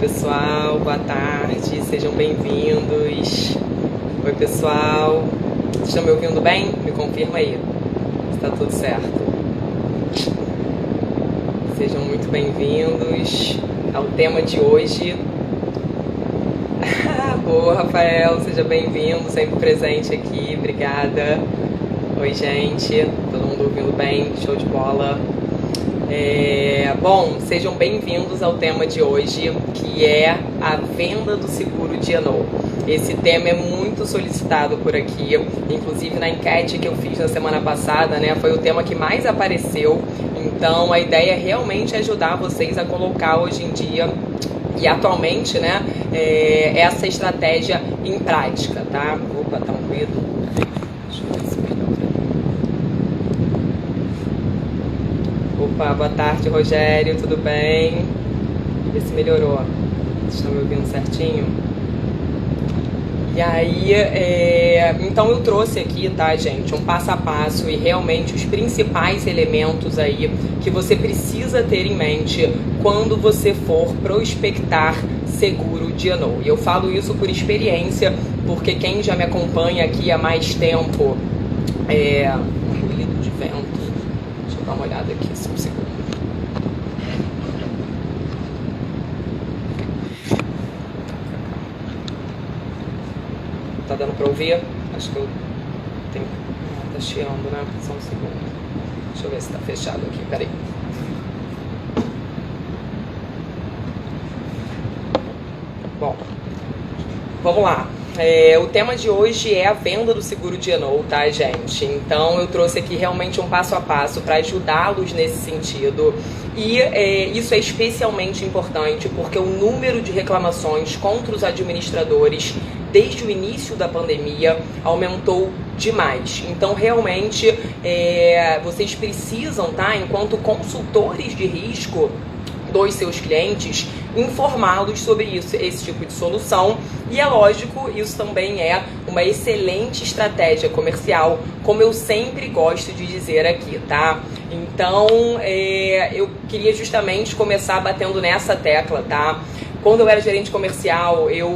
pessoal, boa tarde, sejam bem-vindos. Oi pessoal, vocês estão me ouvindo bem? Me confirma aí, se tá tudo certo. Sejam muito bem-vindos ao tema de hoje. Boa, Rafael, seja bem-vindo, sempre presente aqui, obrigada. Oi gente, todo mundo ouvindo bem? Show de bola. Bom, sejam bem-vindos ao tema de hoje, que é a venda do seguro D&O. Esse tema é muito solicitado por aqui, inclusive na enquete que eu fiz na semana passada, né, foi o tema que mais apareceu. Então a ideia é realmente ajudar vocês a colocar hoje em dia e atualmente, né, essa estratégia em prática, tá? Opa, tá um ruído. Deixa eu ver se melhora. Opa, boa tarde, Rogério, tudo bem? Vê se melhorou. Vocês estão me ouvindo certinho? E aí, então eu trouxe aqui, tá, gente, um passo a passo e realmente os principais elementos aí que você precisa ter em mente quando você for prospectar seguro D&O. E eu falo isso por experiência, porque quem já me acompanha aqui há mais tempo, ruído de vento, deixa eu dar uma olhada aqui, só um segundo. Tá dando pra ouvir? Acho que eu tenho... tá chiando, né? Só um segundo. Deixa eu ver se tá fechado aqui, peraí. Bom, vamos lá. O tema de hoje é a venda do seguro D&O, tá, gente? Então eu trouxe aqui realmente um passo a passo para ajudá-los nesse sentido. E isso é especialmente importante porque o número de reclamações contra os administradores desde o início da pandemia aumentou demais. Então realmente vocês precisam, tá, enquanto consultores de risco dos seus clientes, informá-los sobre isso, esse tipo de solução. E é lógico, isso também é uma excelente estratégia comercial, como eu sempre gosto de dizer aqui, tá? Então, eu queria justamente começar batendo nessa tecla, tá? Quando eu era gerente comercial, eu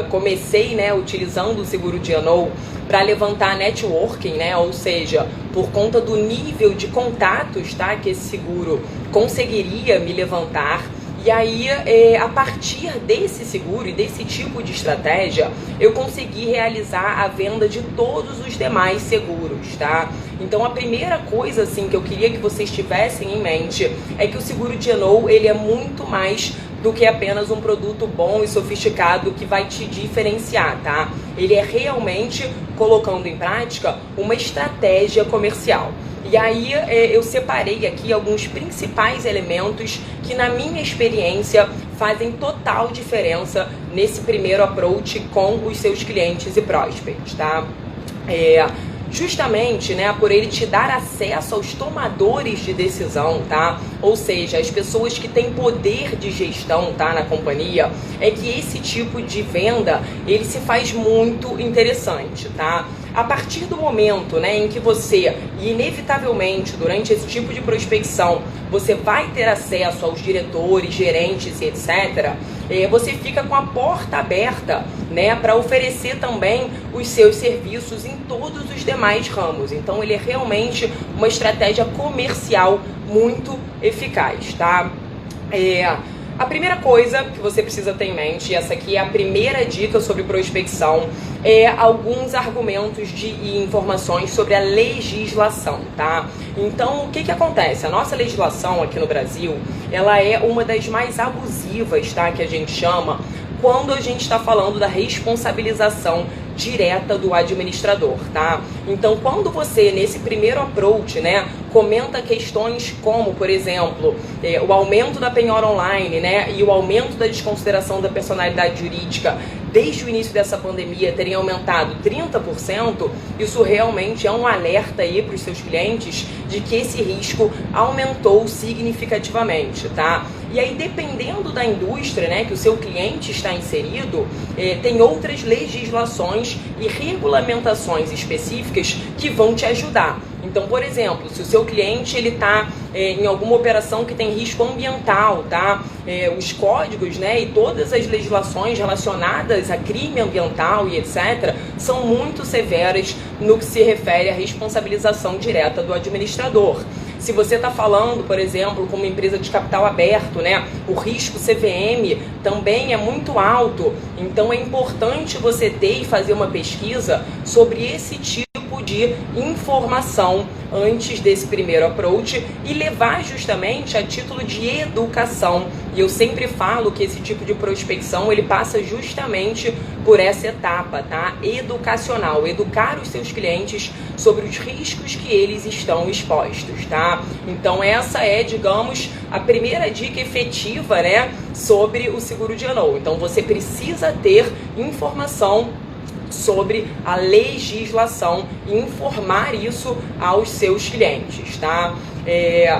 comecei, né, utilizando o seguro D&O para levantar networking, né? Ou seja, por conta do nível de contatos, tá, que esse seguro conseguiria me levantar. E aí, a partir desse seguro e desse tipo de estratégia, eu consegui realizar a venda de todos os demais seguros, tá? Então, a primeira coisa, assim, que eu queria que vocês tivessem em mente é que o seguro D&O, ele é muito mais do que apenas um produto bom e sofisticado que vai te diferenciar, tá? Ele é realmente colocando em prática uma estratégia comercial. E aí eu separei aqui alguns principais elementos que, na minha experiência, fazem total diferença nesse primeiro approach com os seus clientes e prospects, tá? Justamente, né, por ele te dar acesso aos tomadores de decisão, tá? Ou seja, as pessoas que têm poder de gestão, tá, na companhia, é que esse tipo de venda, ele se faz muito interessante, tá? A partir do momento, né, em que você, inevitavelmente, durante esse tipo de prospecção, você vai ter acesso aos diretores, gerentes e etc., você fica com a porta aberta, né, para oferecer também os seus serviços em todos os demais ramos. Então, ele é realmente uma estratégia comercial muito eficaz, tá? A primeira coisa que você precisa ter em mente, e essa aqui é a primeira dica sobre prospecção, é alguns argumentos e informações sobre a legislação, tá? Então, o que acontece? A nossa legislação aqui no Brasil, ela é uma das mais abusivas, tá? Que a gente chama, quando a gente está falando da responsabilização direta do administrador, tá? Então, quando você, nesse primeiro approach, né, comenta questões como, por exemplo, o aumento da penhora online, né, e o aumento da desconsideração da personalidade jurídica desde o início dessa pandemia terem aumentado 30%, isso realmente é um alerta aí para os seus clientes de que esse risco aumentou significativamente, tá? E aí, dependendo da indústria, né, que o seu cliente está inserido, tem outras legislações e regulamentações específicas que vão te ajudar. Então, por exemplo, se o seu cliente ele está em alguma operação que tem risco ambiental, tá? Os códigos, né, e todas as legislações relacionadas a crime ambiental e etc. são muito severas no que se refere à responsabilização direta do administrador. Se você está falando, por exemplo, com uma empresa de capital aberto, né, o risco CVM também é muito alto. Então é importante você ter e fazer uma pesquisa sobre esse tipo de informação antes desse primeiro approach e levar justamente a título de educação. E eu sempre falo que esse tipo de prospecção ele passa justamente por essa etapa, tá? Educacional, educar os seus clientes sobre os riscos que eles estão expostos, tá? Então essa é, digamos, a primeira dica efetiva, né, sobre o seguro de ano. Então você precisa ter informação sobre a legislação e informar isso aos seus clientes, tá?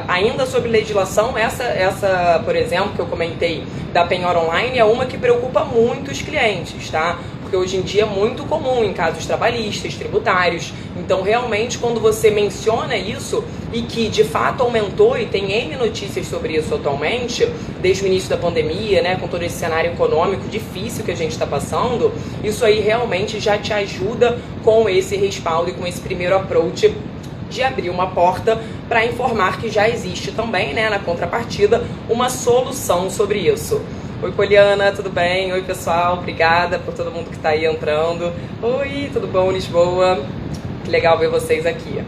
Ainda sobre legislação, essa, por exemplo, que eu comentei da penhora online é uma que preocupa muito os clientes, tá? Porque hoje em dia é muito comum em casos trabalhistas, tributários. Então, realmente, quando você menciona isso e que de fato aumentou e tem N notícias sobre isso atualmente, desde o início da pandemia, né, com todo esse cenário econômico difícil que a gente está passando, isso aí realmente já te ajuda com esse respaldo e com esse primeiro approach de abrir uma porta para informar que já existe também, né, na contrapartida, uma solução sobre isso. Oi, Poliana, tudo bem? Oi, pessoal, obrigada por todo mundo que está aí entrando. Oi, tudo bom, Lisboa? Que legal ver vocês aqui.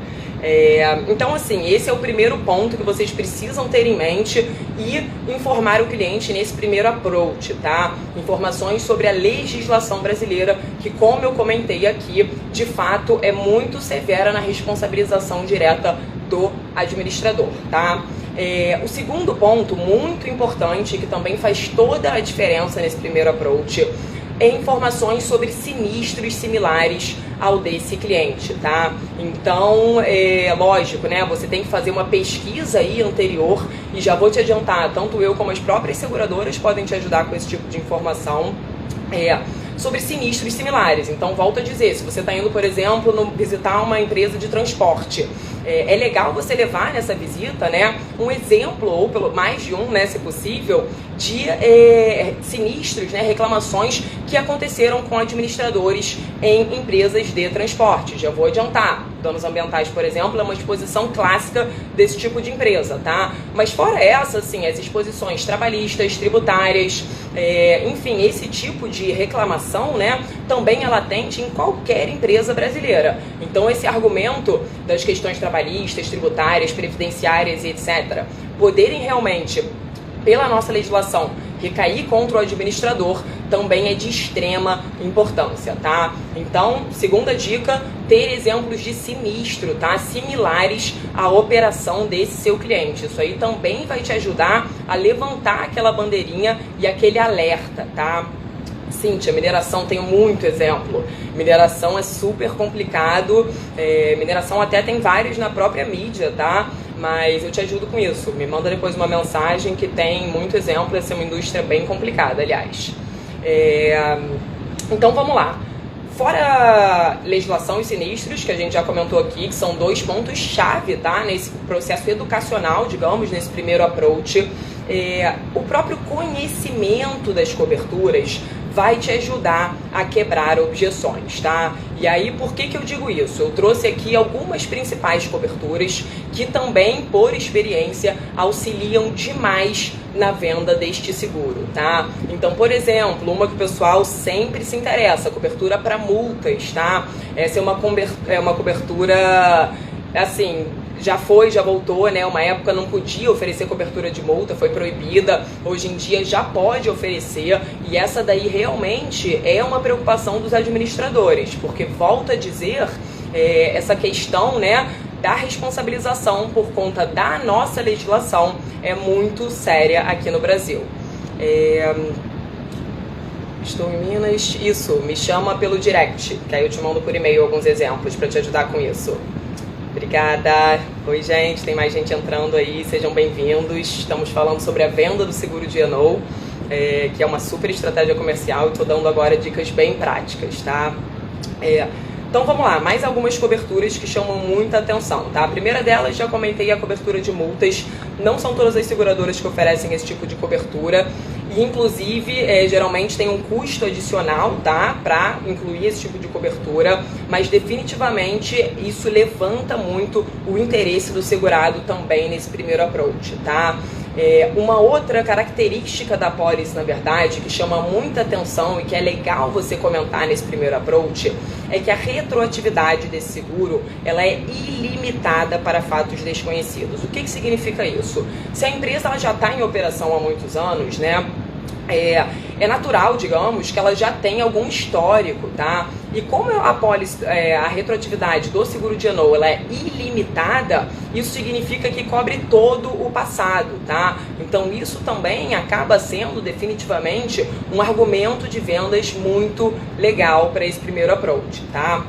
Então, assim, esse é o primeiro ponto que vocês precisam ter em mente e informar o cliente nesse primeiro approach, tá? Informações sobre a legislação brasileira, que, como eu comentei aqui, de fato é muito severa na responsabilização direta do administrador, tá? O segundo ponto, muito importante, que também faz toda a diferença nesse primeiro approach, é informações sobre sinistros similares ao desse cliente, tá? Então, lógico, né? Você tem que fazer uma pesquisa aí anterior e já vou te adiantar, tanto eu como as próprias seguradoras podem te ajudar com esse tipo de informação. Sobre sinistros similares. Então, volto a dizer, se você está indo, por exemplo, visitar uma empresa de transporte, é legal você levar nessa visita, né, um exemplo, ou pelo mais de um, né, se possível, de sinistros, né, reclamações que aconteceram com administradores em empresas de transporte. Já vou adiantar. Danos ambientais, por exemplo, é uma exposição clássica desse tipo de empresa, tá? Mas fora essa, assim, as exposições trabalhistas, tributárias, enfim, esse tipo de reclamação, né, também é latente em qualquer empresa brasileira. Então, esse argumento das questões trabalhistas, tributárias, previdenciárias e etc., poderem realmente, pela nossa legislação, recair contra o administrador, também é de extrema importância, tá? Então, segunda dica, ter exemplos de sinistro, tá? Similares à operação desse seu cliente. Isso aí também vai te ajudar a levantar aquela bandeirinha e aquele alerta, tá? Cíntia, mineração, tenho muito exemplo. Mineração é super complicado, mineração até tem vários na própria mídia, tá? Mas eu te ajudo com isso. Me manda depois uma mensagem que tem muito exemplo. Essa é uma indústria bem complicada, aliás. Então vamos lá. Fora legislação e sinistros, que a gente já comentou aqui, que são dois pontos-chave, tá? Nesse processo educacional, digamos, nesse primeiro approach, o próprio conhecimento das coberturas vai te ajudar a quebrar objeções, tá? E aí, por que eu digo isso? Eu trouxe aqui algumas principais coberturas que também, por experiência, auxiliam demais na venda deste seguro, tá? Então, por exemplo, uma que o pessoal sempre se interessa, cobertura para multas, tá? Essa é uma cobertura, assim, já voltou, né? Uma época não podia oferecer cobertura de multa, foi proibida. Hoje em dia já pode oferecer. E essa daí realmente é uma preocupação dos administradores, porque, volto a dizer, essa questão, né, da responsabilização por conta da nossa legislação é muito séria aqui no Brasil. Estou em Minas, isso, me chama pelo direct, que aí eu te mando por e-mail alguns exemplos para te ajudar com isso. Obrigada. Oi, gente, tem mais gente entrando aí, sejam bem-vindos. Estamos falando sobre a venda do seguro de Eno, que é uma super estratégia comercial e estou dando agora dicas bem práticas, tá? Então vamos lá, mais algumas coberturas que chamam muita atenção, tá? A primeira delas, já comentei, a cobertura de multas. Não são todas as seguradoras que oferecem esse tipo de cobertura e, inclusive, geralmente tem um custo adicional, tá? Para incluir esse tipo de cobertura, mas definitivamente isso levanta muito o interesse do segurado também nesse primeiro approach, tá? Uma outra característica da pólice, na verdade, que chama muita atenção e que é legal você comentar nesse primeiro approach, é que a retroatividade desse seguro, ela é ilimitada para fatos desconhecidos. O que significa isso? Se a empresa ela já está em operação há muitos anos, né? É natural, digamos, que ela já tem algum histórico, tá? E como a pólice, a retroatividade do seguro de Eno, ela é ilimitada, isso significa que cobre todo o passado, tá? Então isso também acaba sendo definitivamente um argumento de vendas muito legal para esse primeiro approach, tá?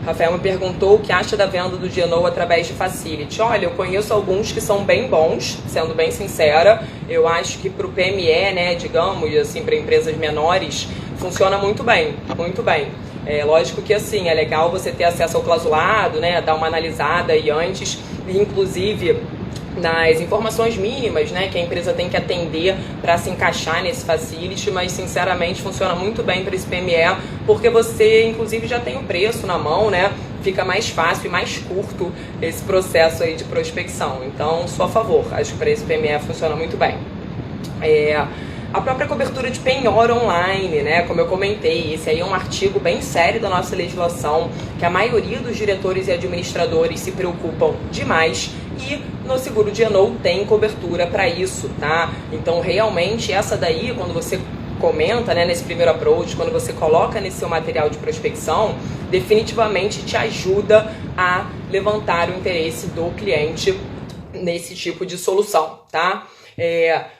Rafael me perguntou o que acha da venda do Eno através de Facility. Olha, eu conheço alguns que são bem bons, sendo bem sincera. Eu acho que para o PME, né, digamos, assim, para empresas menores, funciona muito bem, muito bem. Lógico que assim, é legal você ter acesso ao clausulado, né, dar uma analisada aí antes, e inclusive nas informações mínimas, né, que a empresa tem que atender para se encaixar nesse facility, mas sinceramente funciona muito bem para esse PME, porque você inclusive já tem o preço na mão, né, fica mais fácil e mais curto esse processo aí de prospecção. Então, sou a favor, acho que para esse PME funciona muito bem. A própria cobertura de penhor online, né, como eu comentei, esse aí é um artigo bem sério da nossa legislação, que a maioria dos diretores e administradores se preocupam demais, e no seguro de Eno tem cobertura para isso, tá? Então, realmente, essa daí, quando você comenta, né, nesse primeiro approach, quando você coloca nesse seu material de prospecção, definitivamente te ajuda a levantar o interesse do cliente nesse tipo de solução, tá?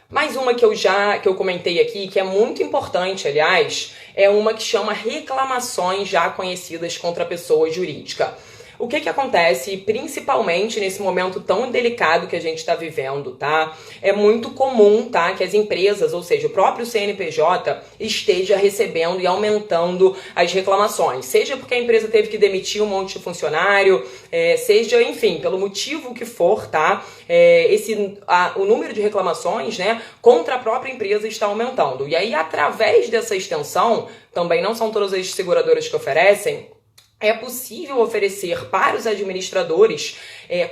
Mais uma que eu comentei aqui, que é muito importante, aliás, é uma que chama reclamações já conhecidas contra a pessoa jurídica. O que acontece, principalmente nesse momento tão delicado que a gente está vivendo, tá? É muito comum, tá, que as empresas, ou seja, o próprio CNPJ, esteja recebendo e aumentando as reclamações. Seja porque a empresa teve que demitir um monte de funcionário, seja, enfim, pelo motivo que for, tá? O número de reclamações, né, contra a própria empresa está aumentando. E aí, através dessa extensão, também não são todas as seguradoras que oferecem, é possível oferecer para os administradores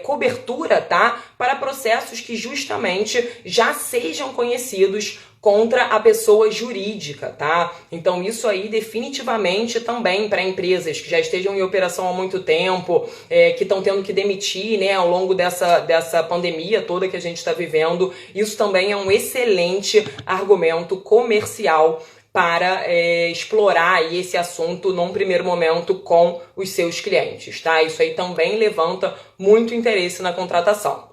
cobertura, tá, para processos que justamente já sejam conhecidos contra a pessoa jurídica, tá? Então isso aí definitivamente também para empresas que já estejam em operação há muito tempo, que estão tendo que demitir, né, ao longo dessa pandemia toda que a gente está vivendo, isso também é um excelente argumento comercial para explorar aí esse assunto num primeiro momento com os seus clientes, tá? Isso aí também levanta muito interesse na contratação.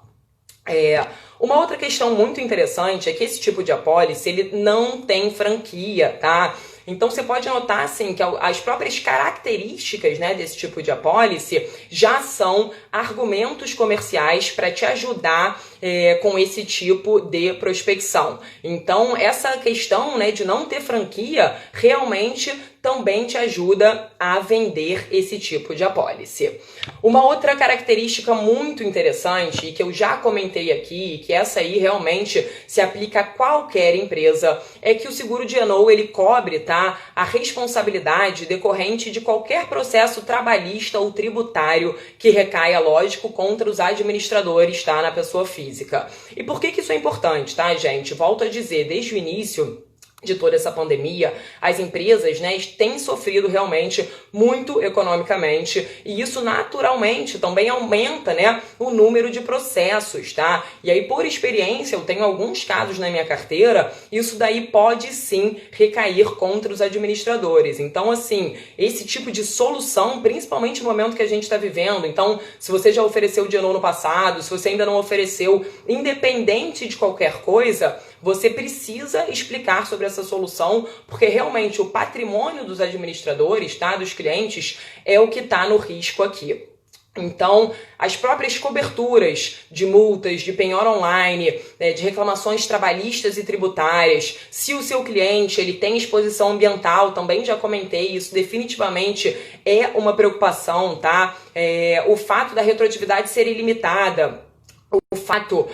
Uma outra questão muito interessante é que esse tipo de apólice, ele não tem franquia, tá? Então você pode notar assim que as próprias características, né, desse tipo de apólice já são argumentos comerciais para te ajudar com esse tipo de prospecção. Então essa questão, né, de não ter franquia realmente também te ajuda a vender esse tipo de apólice. Uma outra característica muito interessante e que eu já comentei aqui, que essa aí realmente se aplica a qualquer empresa, é que o seguro de Eno, ele cobre, tá, a responsabilidade decorrente de qualquer processo trabalhista ou tributário que recaia, lógico, contra os administradores, tá, na pessoa física. E por que isso é importante, tá, gente? Volto a dizer, desde o início de toda essa pandemia, as empresas, né, têm sofrido realmente muito economicamente, e isso naturalmente também aumenta, né, o número de processos, tá? E aí, por experiência, eu tenho alguns casos na minha carteira, isso daí pode sim recair contra os administradores. Então, assim, esse tipo de solução, principalmente no momento que a gente está vivendo, então, se você já ofereceu de Eno no passado, se você ainda não ofereceu, independente de qualquer coisa, você precisa explicar sobre essa solução, porque realmente o patrimônio dos administradores, tá, dos clientes, é o que está no risco aqui. Então, as próprias coberturas de multas, de penhora online, de reclamações trabalhistas e tributárias, se o seu cliente ele tem exposição ambiental, também já comentei, isso definitivamente é uma preocupação, tá? O fato da retroatividade ser ilimitada, o fato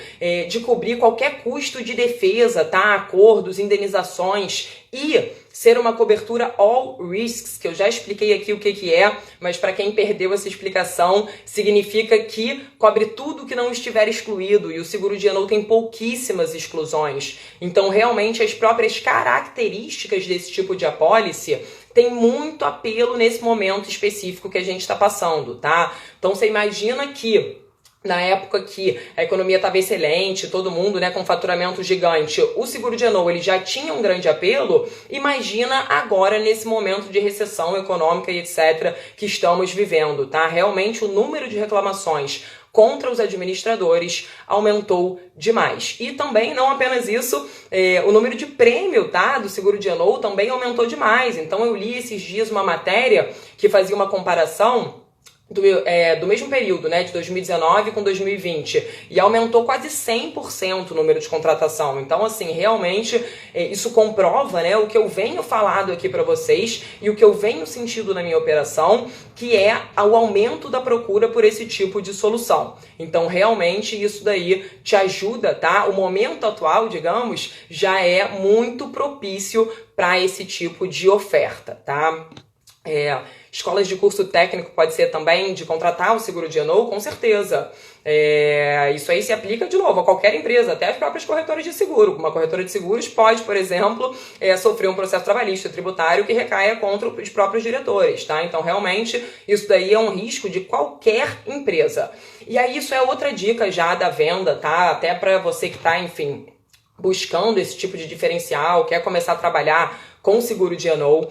de cobrir qualquer custo de defesa, tá? Acordos, indenizações e ser uma cobertura all risks, que eu já expliquei aqui o que é, mas para quem perdeu essa explicação, significa que cobre tudo que não estiver excluído e o seguro de E&O tem pouquíssimas exclusões. Então, realmente, as próprias características desse tipo de apólice tem muito apelo nesse momento específico que a gente está passando, tá? Então, você imagina que na época que a economia estava excelente, todo mundo, né, com faturamento gigante, o seguro de E&O ele já tinha um grande apelo. Imagina agora nesse momento de recessão econômica e etc. que estamos vivendo, tá? Realmente o número de reclamações contra os administradores aumentou demais. E também, não apenas isso, o número de prêmio, tá, do seguro de E&O também aumentou demais. Então eu li esses dias uma matéria que fazia uma comparação do mesmo período, né, de 2019 com 2020, e aumentou quase 100% o número de contratação. Então, assim, realmente isso comprova, né, o que eu venho falado aqui para vocês e o que eu venho sentindo na minha operação, que é o aumento da procura por esse tipo de solução. Então, realmente, isso daí te ajuda, tá? O momento atual, digamos, já é muito propício para esse tipo de oferta, tá? Escolas de curso técnico pode ser também de contratar o seguro de E&O, com certeza. Isso aí se aplica, de novo, a qualquer empresa, até as próprias corretoras de seguro. Uma corretora de seguros pode, por exemplo, sofrer um processo trabalhista tributário que recaia contra os próprios diretores, tá? Então, realmente, isso daí é um risco de qualquer empresa. E aí, isso é outra dica já da venda, tá? Até para você que tá, enfim, buscando esse tipo de diferencial, quer começar a trabalhar com seguro de E&O,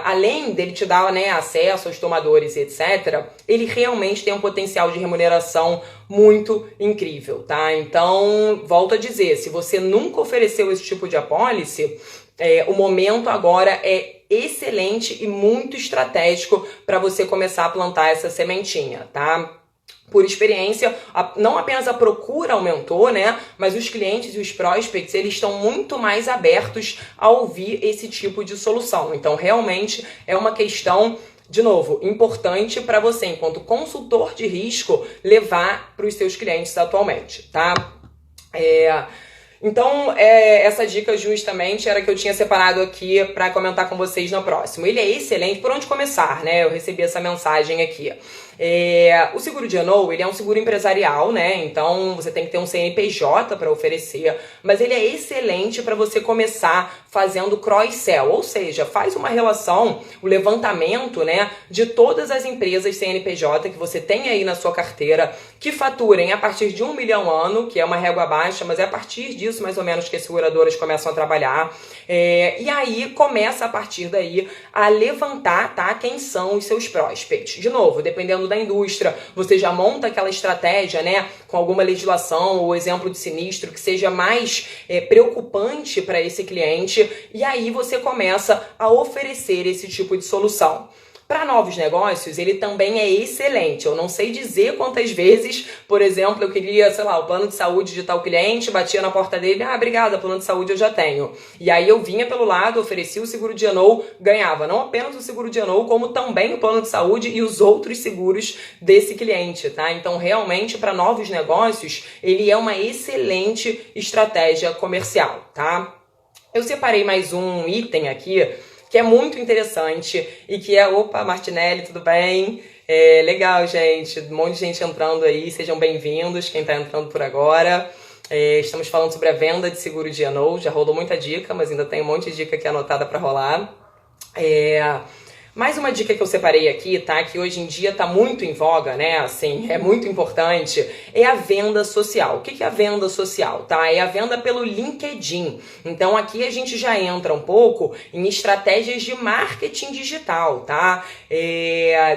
além dele te dar, né, acesso aos tomadores, etc., ele realmente tem um potencial de remuneração muito incrível, tá? Então, volto a dizer, se você nunca ofereceu esse tipo de apólice, o momento agora é excelente e muito estratégico para você começar a plantar essa sementinha, tá? Por experiência, não apenas a procura aumentou, né? Mas os clientes e os prospects, eles estão muito mais abertos a ouvir esse tipo de solução. Então, realmente, é uma questão, de novo, importante para você, enquanto consultor de risco, levar para os seus clientes atualmente, tá? Então, essa dica justamente era que eu tinha separado aqui para comentar com vocês no próximo. Ele é excelente. Por onde começar, né? Eu recebi essa mensagem aqui. O seguro de E&O, ele é um seguro empresarial, né? Então, você tem que ter um CNPJ para oferecer, mas ele é excelente para você começar fazendo cross-sell, ou seja, faz uma relação, o levantamento, né, de todas as empresas CNPJ que você tem aí na sua carteira, que faturem a partir de 1 milhão ano, que é uma régua baixa, mas é a partir disso, mais ou menos, que as seguradoras começam a trabalhar. E aí, começa a partir daí a levantar, tá, quem são os seus prospects. De novo, dependendo da indústria, você já monta aquela estratégia, né, com alguma legislação ou exemplo de sinistro que seja mais preocupante para esse cliente, e aí você começa a oferecer esse tipo de solução. Para novos negócios, ele também é excelente. Eu não sei dizer quantas vezes, por exemplo, eu queria, sei lá, o plano de saúde de tal cliente, batia na porta dele, obrigada, plano de saúde eu já tenho. E aí eu vinha pelo lado, oferecia o seguro de E&O, ganhava não apenas o seguro de E&O, como também o plano de saúde e os outros seguros desse cliente, tá? Então, realmente, para novos negócios, ele é uma excelente estratégia comercial, tá? Eu separei mais um item aqui, que é muito interessante e que é... Opa, Martinelli, tudo bem? Legal, gente. Um monte de gente entrando aí. Sejam bem-vindos, quem está entrando por agora. Estamos falando sobre a venda de seguro de E&O. Já rolou muita dica, mas ainda tem um monte de dica aqui anotada para rolar. Mais uma dica que eu separei aqui, tá? Que hoje em dia tá muito em voga, né? Assim, é muito importante. É a venda social. O que é a venda social, tá? É a venda pelo LinkedIn. Então, aqui a gente já entra um pouco em estratégias de marketing digital, tá?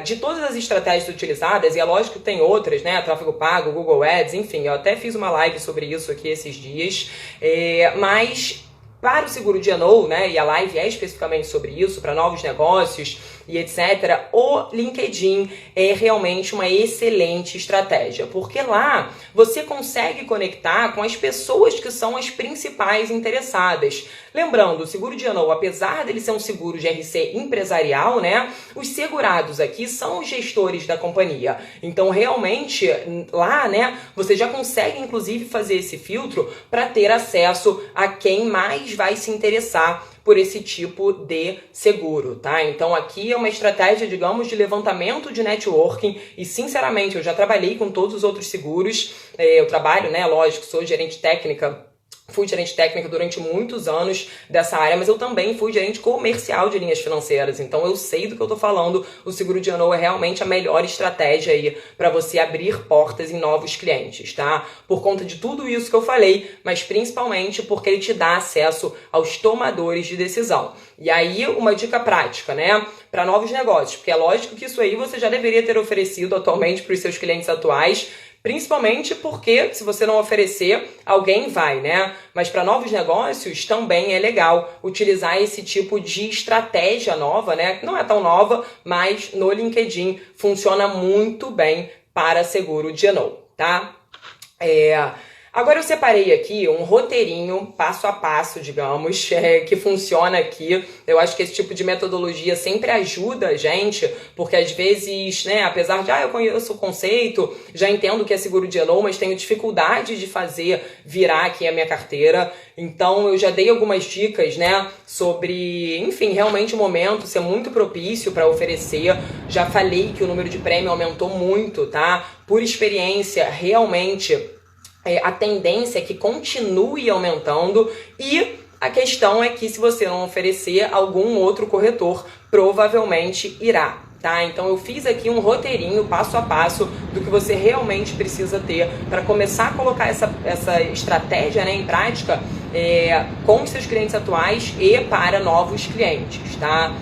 De todas as estratégias utilizadas, e é lógico que tem outras, né? Tráfego pago, Google Ads, enfim. Eu até fiz uma live sobre isso aqui esses dias. Mas... para o seguro de E&O, né, e a live é especificamente sobre isso, para novos negócios, e etc., o LinkedIn é realmente uma excelente estratégia, porque lá você consegue conectar com as pessoas que são as principais interessadas. Lembrando, o seguro de Ano, apesar dele ser um seguro GRC empresarial, né, os segurados aqui são os gestores da companhia. Então, realmente, lá, né, você já consegue, inclusive, fazer esse filtro para ter acesso a quem mais vai se interessar por esse tipo de seguro, tá? Então aqui é uma estratégia, digamos, de levantamento de networking e, sinceramente, eu já trabalhei com todos os outros seguros, eu trabalho, né, lógico, sou gerente técnica. Fui gerente técnica durante muitos anos dessa área, mas eu também fui gerente comercial de linhas financeiras, então eu sei do que eu tô falando. O seguro de ano é realmente a melhor estratégia aí para você abrir portas em novos clientes, tá? Por conta de tudo isso que eu falei, mas principalmente porque ele te dá acesso aos tomadores de decisão. E aí, uma dica prática, né? Para novos negócios, porque é lógico que isso aí você já deveria ter oferecido atualmente para os seus clientes atuais, principalmente porque, se você não oferecer, alguém vai, né? Mas para novos negócios também é legal utilizar esse tipo de estratégia nova, né? Não é tão nova, mas no LinkedIn funciona muito bem para seguro de ano, tá? Agora eu separei aqui um roteirinho passo a passo, digamos, que funciona aqui. Eu acho que esse tipo de metodologia sempre ajuda a gente, porque às vezes, né, apesar de, eu conheço o conceito, já entendo que é seguro de ano, mas tenho dificuldade de fazer virar aqui a minha carteira. Então eu já dei algumas dicas, né, sobre, enfim, realmente o momento ser muito propício para oferecer. Já falei que o número de prêmio aumentou muito, tá? Por experiência, realmente a tendência é que continue aumentando, e a questão é que se você não oferecer, algum outro corretor provavelmente irá, tá? Então eu fiz aqui um roteirinho passo a passo do que você realmente precisa ter para começar a colocar essa estratégia, né, em prática com os seus clientes atuais e para novos clientes, tá?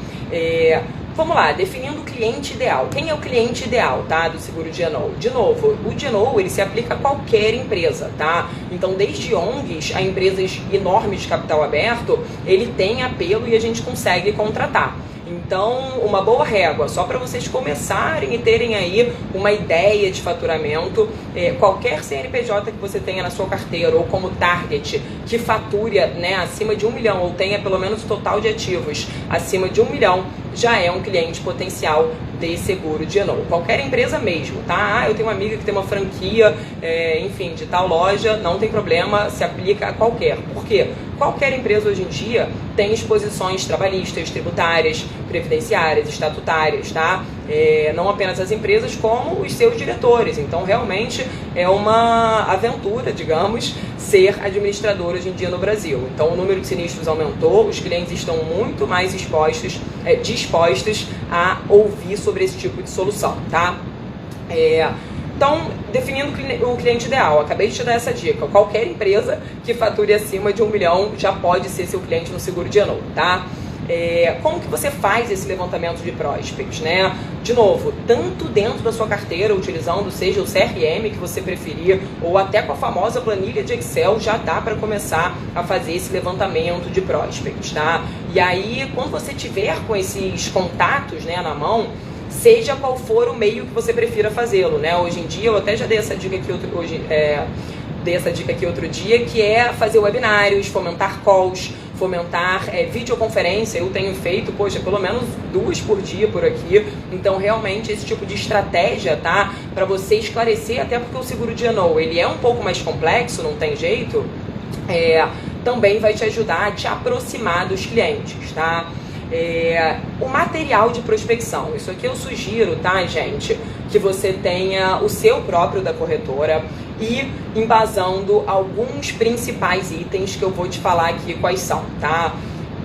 Vamos lá, definindo o cliente ideal. Quem é o cliente ideal, tá, do seguro GNO? De novo, o GNO, ele se aplica a qualquer empresa, tá? Então, desde ONGs a empresas enormes de capital aberto, ele tem apelo e a gente consegue contratar. Então, uma boa régua, só para vocês começarem e terem aí uma ideia de faturamento, qualquer CNPJ que você tenha na sua carteira ou como target que fature, né, acima de 1 milhão ou tenha pelo menos o total de ativos acima de 1 milhão, já é um cliente potencial de seguro de ano. Qualquer empresa mesmo, tá? Eu tenho uma amiga que tem uma franquia, enfim, de tal loja, não tem problema, se aplica a qualquer. Por quê? Qualquer empresa hoje em dia tem exposições trabalhistas, tributárias, previdenciárias, estatutárias, tá? Não apenas as empresas, como os seus diretores. Então, realmente, é uma aventura, digamos, ser administrador hoje em dia no Brasil. Então, o número de sinistros aumentou, os clientes estão muito mais dispostos a ouvir sobre esse tipo de solução, tá? Então, definindo o cliente ideal, acabei de te dar essa dica. Qualquer empresa que fature acima de 1 milhão já pode ser seu cliente no seguro de ano, tá? Como que você faz esse levantamento de prospects, né? De novo, tanto dentro da sua carteira, utilizando seja o CRM que você preferir, ou até com a famosa planilha de Excel, já dá para começar a fazer esse levantamento de prospects, tá? E aí, quando você tiver com esses contatos, né, na mão, seja qual for o meio que você prefira fazê-lo, né? Hoje em dia, eu até já dei essa dica aqui outro dia, que é fazer webinários, fomentar calls, fomentar videoconferência. Eu tenho feito, pelo menos 2 por dia por aqui. Então, realmente, esse tipo de estratégia, tá? Para você esclarecer, até porque o seguro de ano, ele é um pouco mais complexo, não tem jeito, também vai te ajudar a te aproximar dos clientes, tá? O material de prospecção, isso aqui eu sugiro, tá, gente, que você tenha o seu próprio da corretora e embasando alguns principais itens que eu vou te falar aqui quais são, tá?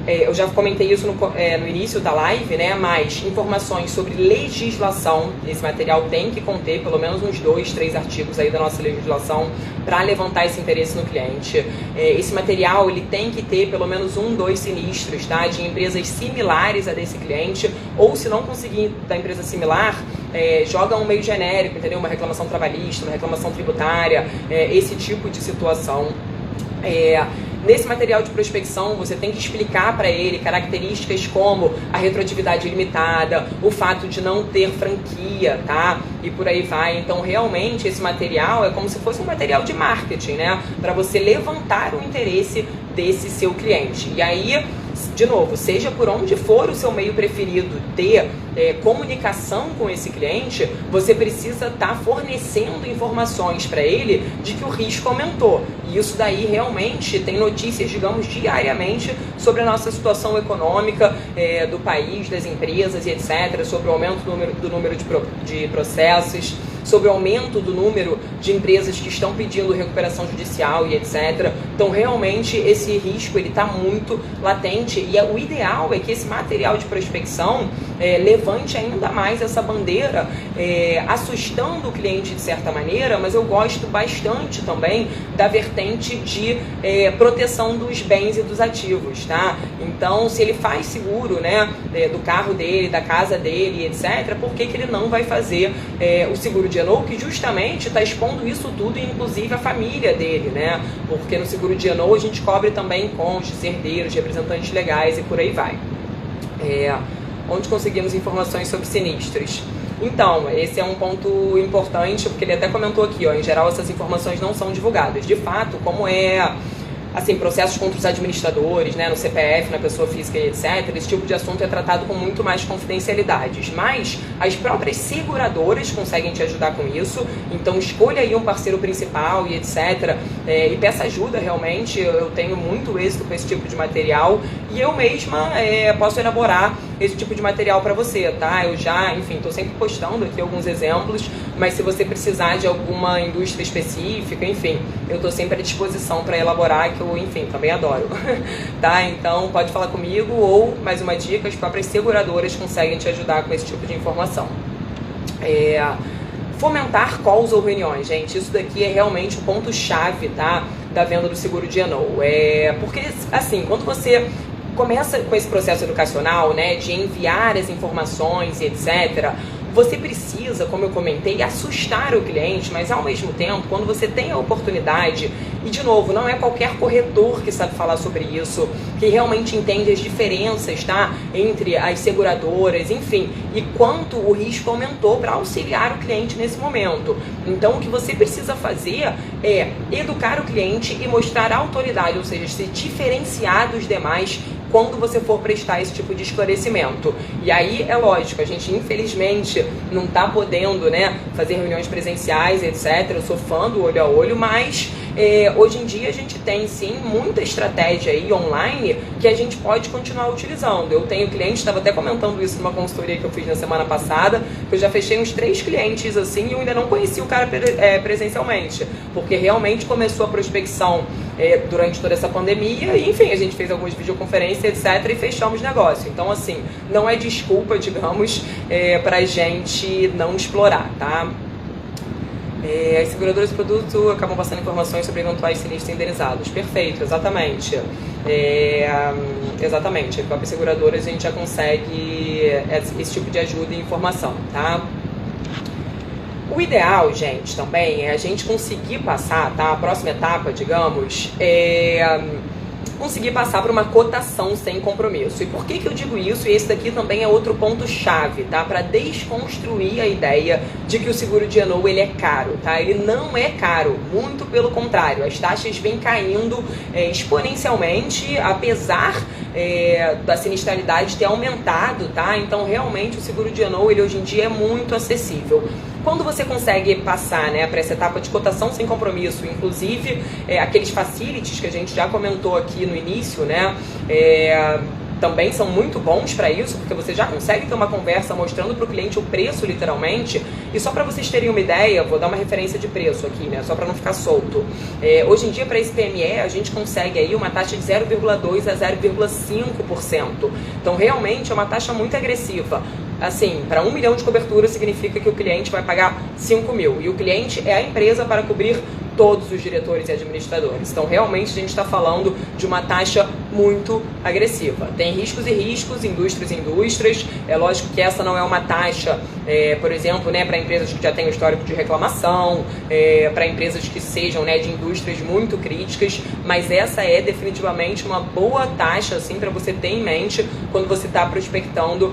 Eu já comentei isso no início da live, né? Mas informações sobre legislação, esse material tem que conter pelo menos uns 2, 3 artigos aí da nossa legislação para levantar esse interesse no cliente. Esse material, ele tem que ter pelo menos 1, 2 sinistros, tá? De empresas similares a desse cliente, ou se não conseguir da empresa similar, joga um meio genérico, entendeu? Uma reclamação trabalhista, uma reclamação tributária, esse tipo de situação. Nesse material de prospecção, você tem que explicar para ele características como a retroatividade limitada, o fato de não ter franquia, tá? E por aí vai. Então, realmente, esse material é como se fosse um material de marketing, né? Para você levantar o interesse desse seu cliente. E aí, de novo, seja por onde for o seu meio preferido ter comunicação com esse cliente, você precisa estar fornecendo informações para ele de que o risco aumentou. E isso daí realmente tem notícias, digamos, diariamente sobre a nossa situação econômica do país, das empresas e etc., sobre o aumento do número de processos, sobre o aumento do número de empresas que estão pedindo recuperação judicial e etc. Então, realmente, esse risco está muito latente e o ideal é que esse material de prospecção levante ainda mais essa bandeira, assustando o cliente de certa maneira, mas eu gosto bastante também da vertente de proteção dos bens e dos ativos, tá? Então, se ele faz seguro, né, do carro dele, da casa dele, etc., por que ele não vai fazer o seguro de Eno, que justamente está expondo isso tudo, inclusive a família dele, né? Porque no seguro de Eno a gente cobre também cônjuges, herdeiros, representantes legais e por aí vai. Onde conseguimos informações sobre sinistros? Então, esse é um ponto importante, porque ele até comentou aqui, ó, em geral essas informações não são divulgadas. De fato, como assim, processos contra os administradores, né, no CPF, na pessoa física e etc., esse tipo de assunto é tratado com muito mais confidencialidades. Mas as próprias seguradoras conseguem te ajudar com isso, então escolha aí um parceiro principal e etc., e peça ajuda realmente. Eu tenho muito êxito com esse tipo de material e eu mesma posso elaborar esse tipo de material para você, tá? Eu já, enfim, estou sempre postando aqui alguns exemplos, mas se você precisar de alguma indústria específica, enfim, eu estou sempre à disposição para elaborar, que eu, enfim, também adoro, tá? Então, pode falar comigo ou, mais uma dica, as próprias seguradoras conseguem te ajudar com esse tipo de informação. Fomentar calls ou reuniões, gente, isso daqui é realmente o ponto-chave, tá? Da venda do seguro de Eno. Porque, assim, quando você começa com esse processo educacional, né, de enviar as informações e etc., você precisa, como eu comentei, assustar o cliente, mas ao mesmo tempo, quando você tem a oportunidade, e de novo, não é qualquer corretor que sabe falar sobre isso, que realmente entende as diferenças, tá, entre as seguradoras, enfim, e quanto o risco aumentou para auxiliar o cliente nesse momento. Então, o que você precisa fazer é educar o cliente e mostrar autoridade, ou seja, se diferenciar dos demais quando você for prestar esse tipo de esclarecimento. E aí, é lógico, a gente infelizmente não está podendo, né, fazer reuniões presenciais, etc. Eu sou fã do olho a olho, mas hoje em dia a gente tem sim muita estratégia aí online que a gente pode continuar utilizando. Eu tenho clientes, estava até comentando isso numa consultoria que eu fiz na semana passada, que eu já fechei uns 3 clientes assim e eu ainda não conheci o cara presencialmente, porque realmente começou a prospecção durante toda essa pandemia e, enfim, a gente fez algumas videoconferências, etc., e fechamos negócio. Então, assim, não é desculpa, digamos, pra gente não explorar, tá? As seguradoras de produto acabam passando informações sobre eventuais sinistros indenizados. Perfeito, exatamente. Exatamente, com as seguradoras a gente já consegue esse tipo de ajuda e informação, tá? O ideal, gente, também é a gente conseguir passar, tá? A próxima etapa, digamos, conseguir passar por uma cotação sem compromisso. E por que eu digo isso? E esse daqui também é outro ponto-chave, tá? Para desconstruir a ideia de que o seguro de Eno, ele é caro, tá? Ele não é caro, muito pelo contrário. As taxas vêm caindo exponencialmente, apesar da sinistralidade ter aumentado, tá? Então, realmente, o seguro de Eno, ele hoje em dia é muito acessível. Quando você consegue passar, né, para essa etapa de cotação sem compromisso, inclusive aqueles facilities que a gente já comentou aqui no início, né, também são muito bons para isso, porque você já consegue ter uma conversa mostrando para o cliente o preço, literalmente. E só para vocês terem uma ideia, vou dar uma referência de preço aqui, né, só para não ficar solto. Hoje em dia, para esse PME, a gente consegue aí uma taxa de 0,2% a 0,5%. Então, realmente, é uma taxa muito agressiva. Assim, para 1 milhão de cobertura significa que o cliente vai pagar 5 mil. E o cliente é a empresa para cobrir todos os diretores e administradores. Então, realmente, a gente está falando de uma taxa muito agressiva. Tem riscos e riscos, indústrias e indústrias. É lógico que essa não é uma taxa, por exemplo, né, para empresas que já têm um histórico de reclamação, para empresas que sejam, né, de indústrias muito críticas, mas essa é definitivamente uma boa taxa assim, para você ter em mente quando você está prospectando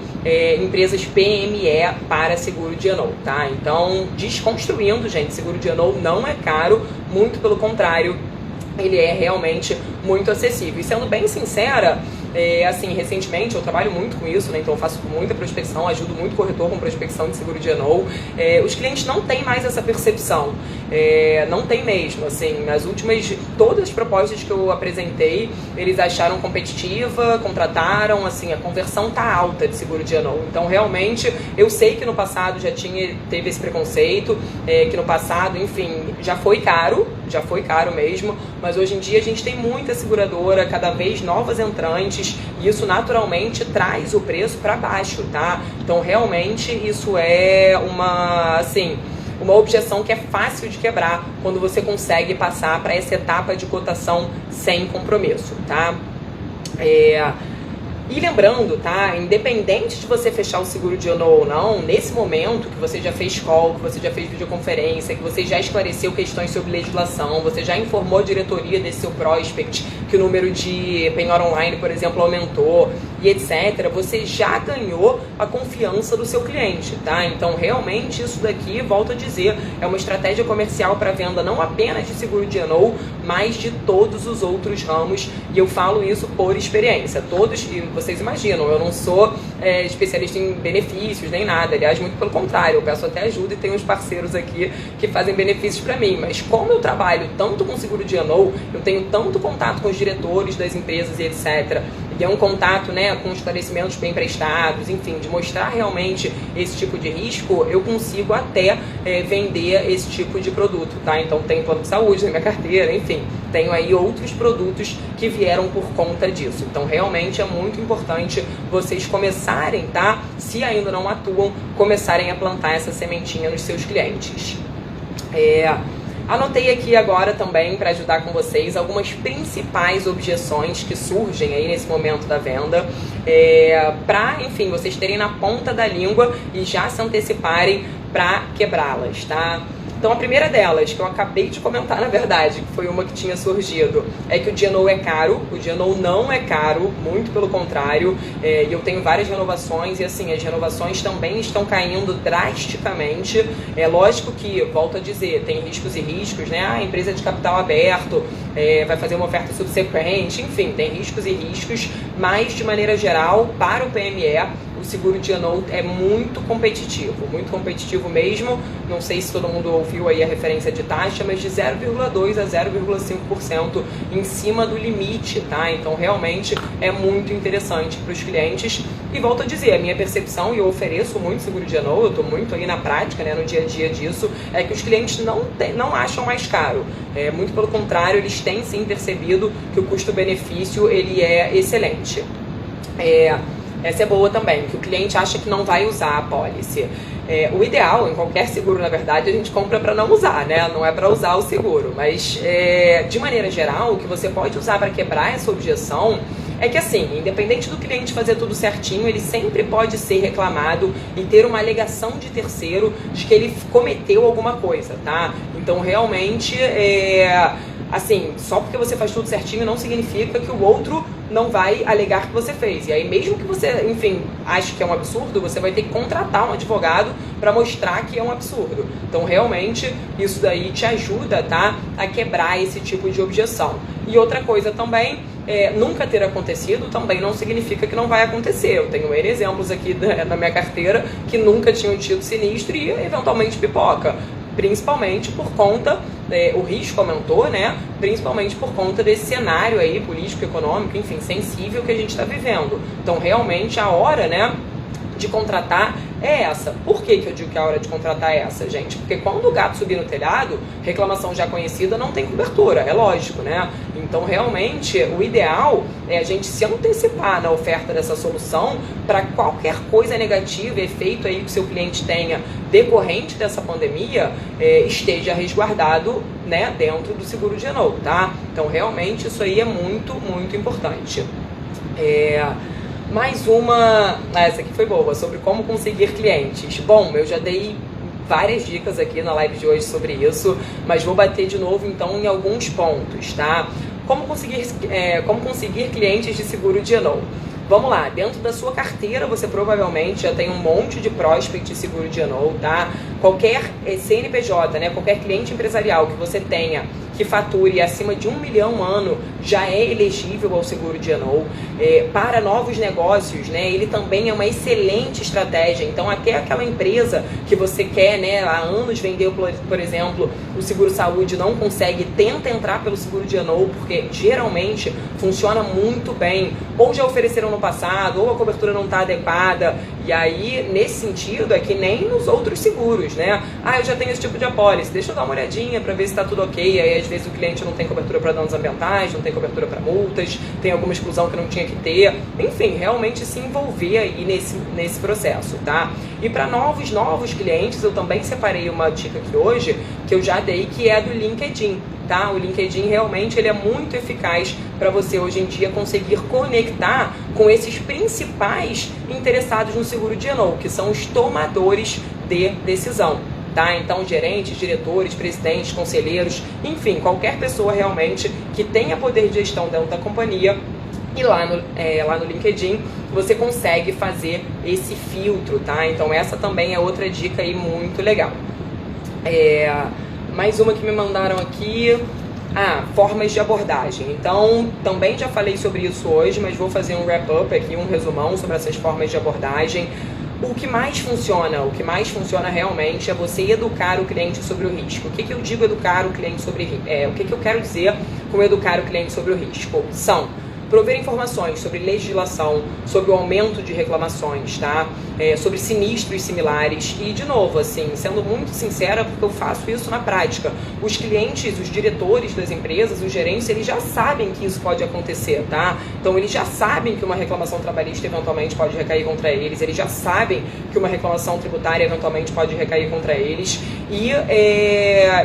empresas PME para seguro de E&O, tá? Então, desconstruindo, gente, seguro de E&O não é caro, muito pelo contrário, ele é realmente muito acessível. E sendo bem sincera, assim, recentemente eu trabalho muito com isso, né? Então eu faço muita prospecção, ajudo muito o corretor com prospecção de seguro de E&O. Os clientes não têm mais essa percepção, não tem mesmo, assim, nas últimas, todas as propostas que eu apresentei, eles acharam competitiva, contrataram, assim, a conversão tá alta de seguro de E&O. Então realmente, eu sei que no passado teve esse preconceito, que no passado, enfim, já foi caro mesmo, mas hoje em dia a gente tem muita seguradora, cada vez novas entrantes, e isso naturalmente traz o preço para baixo, tá? Então realmente isso é uma objeção que é fácil de quebrar quando você consegue passar para essa etapa de cotação sem compromisso, tá? E lembrando, tá? Independente de você fechar o seguro de E&O ou não, nesse momento que você já fez call, que você já fez videoconferência, que você já esclareceu questões sobre legislação, você já informou a diretoria desse seu prospect, que o número de penhora online, por exemplo, aumentou e etc., você já ganhou a confiança do seu cliente, tá? Então, realmente, isso daqui, volto a dizer, é uma estratégia comercial para venda não apenas de seguro de E&O, mas de todos os outros ramos, e eu falo isso por experiência. Todos, e vocês imaginam, eu não sou especialista em benefícios nem nada, aliás, muito pelo contrário, eu peço até ajuda e tenho uns parceiros aqui que fazem benefícios para mim, mas como eu trabalho tanto com seguro de E&O, eu tenho tanto contato com os diretores das empresas e etc., e é um contato, né, com esclarecimentos bem prestados, enfim, de mostrar realmente esse tipo de risco, eu consigo até vender esse tipo de produto, tá? Então tem plano de saúde na minha carteira, enfim, tenho aí outros produtos que vieram por conta disso. Então realmente é muito importante vocês começarem, tá? Se ainda não atuam, começarem a plantar essa sementinha nos seus clientes. Anotei aqui agora também, para ajudar com vocês, algumas principais objeções que surgem aí nesse momento da venda, para, enfim, vocês terem na ponta da língua e já se anteciparem para quebrá-las, tá? Então a primeira delas, que eu acabei de comentar na verdade, que foi uma que tinha surgido, é que o de&O é caro. O de&O não é caro, muito pelo contrário, e eu tenho várias renovações e assim, as renovações também estão caindo drasticamente. É lógico que, volto a dizer, tem riscos e riscos, né? A empresa de capital aberto vai fazer uma oferta subsequente, enfim, tem riscos e riscos, mas de maneira geral, para o PME, o seguro de E&O é muito competitivo mesmo. Não sei se todo mundo ouviu aí a referência de taxa, mas de 0,2% a 0,5% em cima do limite, tá? Então realmente é muito interessante para os clientes. E volto a dizer, a minha percepção, e eu ofereço muito seguro de E&O, eu estou muito aí na prática, né, no dia a dia disso, é que os clientes não acham mais caro. Muito pelo contrário, eles têm sim percebido que o custo-benefício ele é excelente. Essa é boa também, que o cliente acha que não vai usar a pólice. O ideal, em qualquer seguro, na verdade, a gente compra para não usar, né? Não é para usar o seguro. Mas, de maneira geral, o que você pode usar para quebrar essa objeção é que, assim, independente do cliente fazer tudo certinho, ele sempre pode ser reclamado e ter uma alegação de terceiro de que ele cometeu alguma coisa, tá? Então, realmente, assim, só porque você faz tudo certinho não significa que o outro não vai alegar que você fez. E aí, mesmo que você, enfim, ache que é um absurdo, você vai ter que contratar um advogado para mostrar que é um absurdo. Então, realmente, isso daí te ajuda, tá, a quebrar esse tipo de objeção. E outra coisa também, nunca ter acontecido também não significa que não vai acontecer. Eu tenho N exemplos aqui na minha carteira que nunca tinham tido sinistro e eventualmente pipoca. Principalmente por conta, o risco aumentou, né? Principalmente por conta desse cenário aí, político, econômico, enfim, sensível que a gente está vivendo. Então, realmente, a hora, né, de contratar é essa. Por que eu digo que a hora de contratar é essa, gente? Porque quando o gato subir no telhado, reclamação já conhecida não tem cobertura, é lógico, né? Então, realmente, o ideal é a gente se antecipar na oferta dessa solução para qualquer coisa negativa, efeito aí que o seu cliente tenha decorrente dessa pandemia, esteja resguardado, né, dentro do seguro G-Note, tá? Então, realmente, isso aí é muito, muito importante. Mais uma, essa aqui foi boa, sobre como conseguir clientes. Bom, eu já dei várias dicas aqui na live de hoje sobre isso, mas vou bater de novo então em alguns pontos, tá? Como conseguir clientes de seguro G-Note? Vamos lá, dentro da sua carteira você provavelmente já tem um monte de prospect de seguro G-Note, tá? Qualquer CNPJ, né, qualquer cliente empresarial que você tenha que fature acima de 1 milhão ano já é elegível ao seguro G-Note. Para novos negócios, né, ele também é uma excelente estratégia. Então, até aquela empresa que você quer, né, há anos vendeu, por exemplo, o seguro saúde, não consegue, tenta entrar pelo seguro G-Note, porque geralmente funciona muito bem. Ou já ofereceram no passado, ou a cobertura não está adequada. E aí, nesse sentido, é que nem nos outros seguros, né? Eu já tenho esse tipo de apólice, deixa eu dar uma olhadinha para ver se está tudo ok. Aí, às vezes, o cliente não tem cobertura para danos ambientais, não tem cobertura para multas, tem alguma exclusão que não tinha que ter. Enfim, realmente se envolver aí nesse processo, tá? E para novos clientes, eu também separei uma dica aqui hoje, que eu já dei, que é do LinkedIn. Tá? O LinkedIn realmente ele é muito eficaz para você hoje em dia conseguir conectar com esses principais interessados no seguro G-Note, que são os tomadores de decisão. Tá? Então, gerentes, diretores, presidentes, conselheiros, enfim, qualquer pessoa realmente que tenha poder de gestão dentro da companhia. E lá no LinkedIn você consegue fazer esse filtro, tá? Então essa também é outra dica aí muito legal. Mais uma que me mandaram aqui, formas de abordagem. Então, também já falei sobre isso hoje, mas vou fazer um wrap-up aqui, um resumão sobre essas formas de abordagem. O que mais funciona realmente é você educar o cliente sobre o risco. O que eu digo educar o cliente sobre risco? O que eu quero dizer com educar o cliente sobre o risco? Prover informações sobre legislação, sobre o aumento de reclamações, tá? Sobre sinistros similares e, de novo, assim, sendo muito sincera, porque eu faço isso na prática. Os clientes, os diretores das empresas, os gerentes, eles já sabem que isso pode acontecer, tá? Então, eles já sabem que uma reclamação trabalhista eventualmente pode recair contra eles já sabem que uma reclamação tributária eventualmente pode recair contra eles e,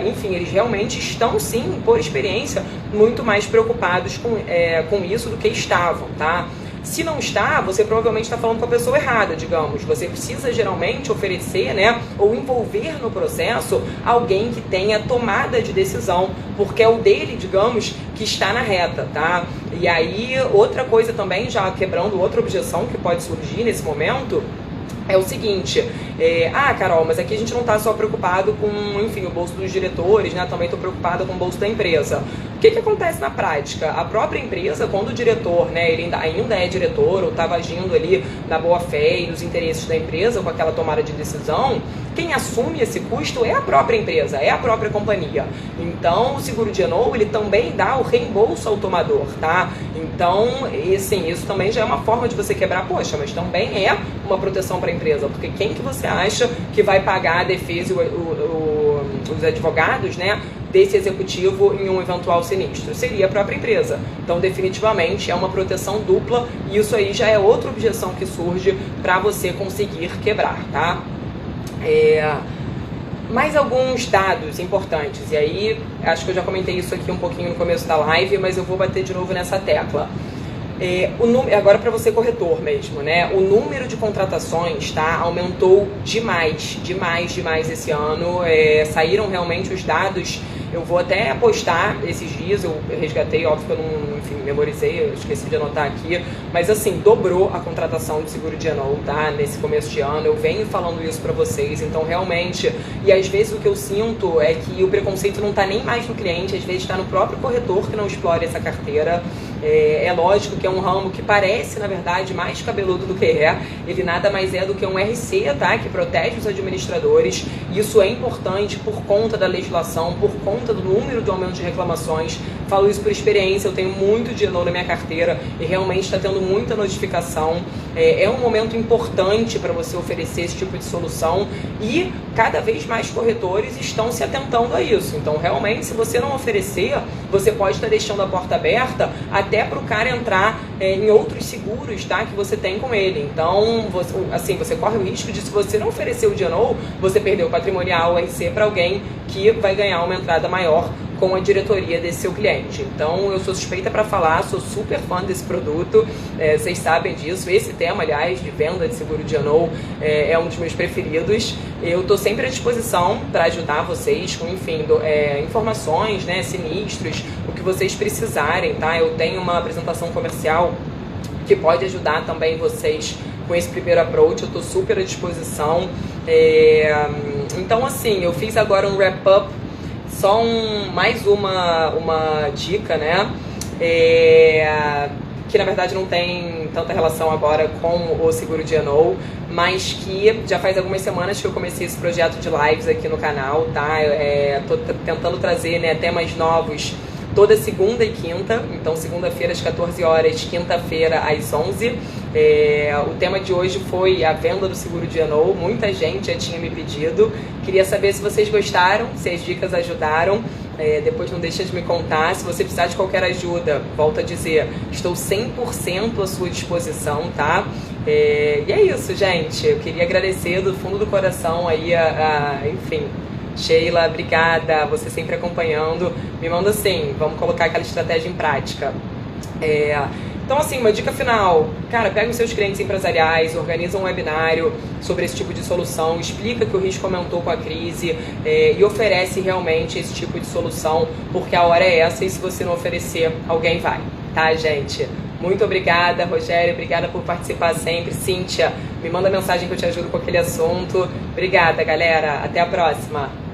enfim, eles realmente estão, sim, por experiência, muito mais preocupados com isso do que estavam, tá? Se não está, você provavelmente está falando com a pessoa errada, digamos. Você precisa geralmente oferecer, né, ou envolver no processo alguém que tenha tomada de decisão, porque é o dele, digamos, que está na reta, tá? E aí, outra coisa também, já quebrando outra objeção que pode surgir nesse momento, é o seguinte, Carol, mas aqui a gente não está só preocupado com, enfim, o bolso dos diretores, né? Também estou preocupada com o bolso da empresa. O que acontece na prática? A própria empresa, quando o diretor, né, ele ainda é diretor ou estava agindo ali na boa-fé e nos interesses da empresa com aquela tomada de decisão, quem assume esse custo é a própria empresa, é a própria companhia. Então, o seguro G-Note, ele também dá o reembolso ao tomador, tá? Então, assim, isso também já é uma forma de você quebrar, poxa, mas também é uma proteção para a empresa, porque quem que você acha que vai pagar a defesa e os advogados, né, desse executivo em um eventual sinistro? Seria a própria empresa. Então, definitivamente, é uma proteção dupla e isso aí já é outra objeção que surge para você conseguir quebrar, tá? Mais alguns dados importantes, e aí acho que eu já comentei isso aqui um pouquinho no começo da live, mas eu vou bater de novo nessa tecla. Agora para você corretor mesmo, né? O número de contratações, tá, aumentou demais esse ano. Saíram realmente os dados. Eu vou até postar esses dias, eu resgatei, óbvio que eu não, enfim, memorizei, eu esqueci de anotar aqui, mas assim, dobrou a contratação de seguro G-Note, tá, nesse começo de ano, eu venho falando isso pra vocês, então realmente, e às vezes o que eu sinto é que o preconceito não tá nem mais no cliente, às vezes tá no próprio corretor que não explora essa carteira, É lógico que é um ramo que parece, na verdade, mais cabeludo do que é. Ele nada mais é do que um RC, tá? Que protege os administradores. Isso é importante por conta da legislação, por conta do número de aumento de reclamações. Falo isso por experiência, eu tenho muito D&O na minha carteira e realmente está tendo muita notificação. É um momento importante para você oferecer esse tipo de solução e cada vez mais corretores estão se atentando a isso. Então, realmente, se você não oferecer, você pode estar deixando a porta aberta até para o cara entrar em outros seguros, tá, que você tem com ele. Então, você corre o risco de, se você não oferecer o D&O, você perder o patrimonial, o RC, para alguém que vai ganhar uma entrada maior com a diretoria desse seu cliente. Então, eu sou suspeita para falar, sou super fã desse produto, vocês sabem disso. Esse tema, aliás, de venda de seguro D&O é um dos meus preferidos. Eu estou sempre à disposição para ajudar vocês com, enfim, informações, né, sinistros, o que vocês precisarem, tá? Eu tenho uma apresentação comercial que pode ajudar também vocês com esse primeiro approach, eu estou super à disposição. Então, assim, eu fiz agora um wrap-up, só mais uma dica, né? Que na verdade não tem tanta relação agora com o seguro D&O, mas que já faz algumas semanas que eu comecei esse projeto de lives aqui no canal, tá? Tô tentando trazer, né, temas novos toda segunda e quinta, então segunda-feira às 14 horas, quinta-feira às 11. O tema de hoje foi a venda do seguro D&O, muita gente já tinha me pedido. Queria saber se vocês gostaram, se as dicas ajudaram. Depois não deixa de me contar. Se você precisar de qualquer ajuda, volto a dizer, estou 100% à sua disposição, tá? E é isso, gente. Eu queria agradecer do fundo do coração aí enfim, Sheila, obrigada, você sempre acompanhando. Me manda assim, vamos colocar aquela estratégia em prática. Então, assim, uma dica final. Cara, pega os seus clientes empresariais, organiza um webinário sobre esse tipo de solução, explica que o risco aumentou com a crise e oferece realmente esse tipo de solução, porque a hora é essa e se você não oferecer, alguém vai, tá, gente? Muito obrigada, Rogério, obrigada por participar sempre. Cíntia, me manda mensagem que eu te ajudo com aquele assunto. Obrigada, galera. Até a próxima.